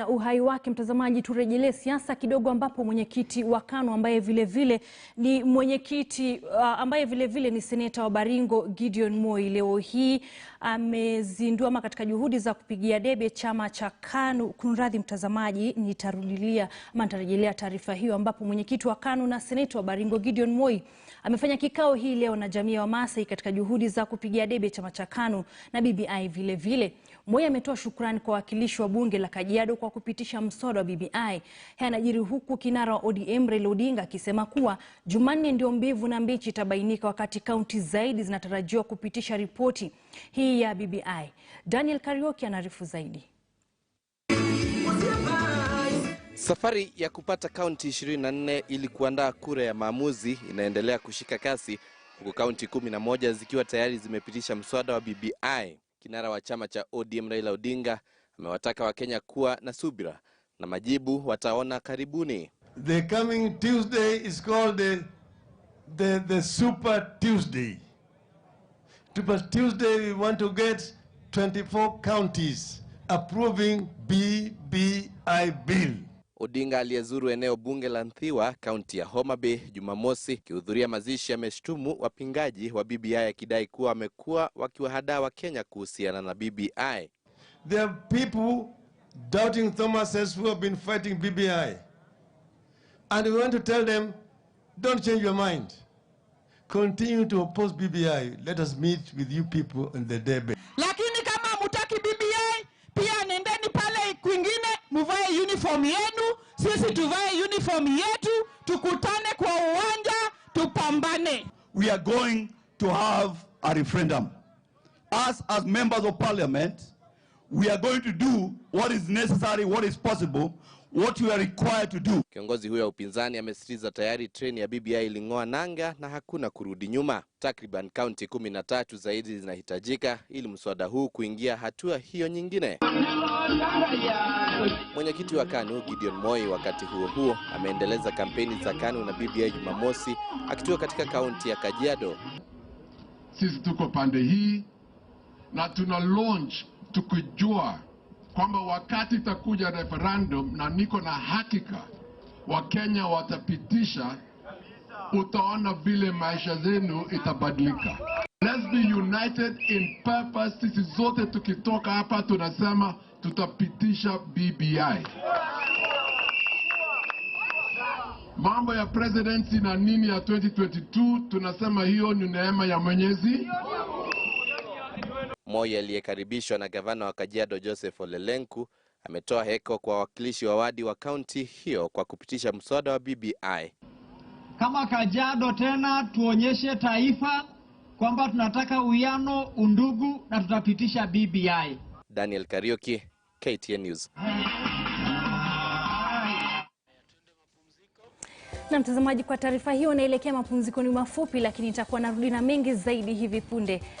Na uhai wake, mtazamaji, turejelee siasa kidogo, ambapo mwenyekiti wa KANU ambaye vile vile ni seneta wa Baringo Gedion Moi leo hii amezindua katika juhudi za kupigia debe chama cha KANU. Kunradhi mtazamaji, nitarejelea taarifa hiyo, ambapo mwenyekiti wa KANU na seneta wa Baringo Gedion Moi amefanya kikao hii leo na jamii ya wamasai katika juhudi za kupigia debe chama cha KANU na BBI vile vile. Moi ametoa shukrani kwa wawakilishi wa bunge la Kajiado kwa kupitisha mswada wa BBI. Yanajiri huku kinara wa ODM Raila Odinga akisema kuwa jumanne ndio mbivu na mbichi itabainika, wakati kaunti zaidi zinatarajiwa kupitisha ripoti hii ya BBI. Daniel Kariuki anaarifu zaidi. Safari ya kupata kaunti 24 ili kuandaa kura ya maamuzi inaendelea kushika kasi, huku kaunti 11 zikiwa tayari zimepitisha mswada wa BBI. Kinara wa chama cha ODM Raila Odinga amewataka Wakenya kuwa na subira na majibu wataona karibuni. The coming Tuesday is called the Super Tuesday. Super Tuesday we want to get 24 counties approving BBI bill. Odinga aliyezuru eneo bunge la Nthiwa, kaunti ya Homa Bay, Jumamosi, akihudhuria mazishi ameshtumu wapingaji wa BBI akidai kuwa wamekuwa wakiwahadaa Wakenya kuhusiana na BBI. There are people doubting Thomases who have been fighting BBI. And we want to tell them, don't change your mind. Continue to oppose BBI. Let us meet with you people in the debe. Lakini kama mutaki BBI, pia nendeni pale kwingine, muvae uniform yenu, sisi tuvae uniform yetu, tukutane kwa uwanja, tupambane. We are going to have a referendum. Us as members of parliament, we are going to do what is necessary, what is possible, what we are required to do. Kiongozi huyo wa upinzani amesisitiza tayari treni ya BBI iling'oa nanga na hakuna kurudi nyuma. Takriban kaunti 13 zaidi zinahitajika ili mswada huu kuingia hatua hiyo nyingine. Mwenyekiti wa KANU Gedion Moi wakati huo ameendeleza kampeni za KANU na BBI Jumamosi akitua katika kaunti ya Kajiado. Sisi tuko pande hii na tuna launch tukijua kwamba wakati itakuja referendum na niko na hakika Wakenya watapitisha, utaona vile maisha zenu itabadilika. Let's be united in purpose. Sisi zote tukitoka hapa tunasema tutapitisha BBI. Mambo ya presidency na nini ya 2022 tunasema hiyo ni neema ya Mwenyezi. Moi aliyekaribishwa na gavana wa Kajiado Joseph Olelenku ametoa heko kwa wawakilishi wa wadi wa kaunti hiyo kwa kupitisha mswada wa BBI. Kama Kajiado tena tuonyeshe taifa kwamba tunataka uwiano, undugu na tutapitisha BBI. Daniel Kariuki, KTN News. Na mtazamaji, kwa taarifa hiyo naelekea mapumzikoni mafupi, lakini nitakuwa narudi na mengi zaidi hivi punde.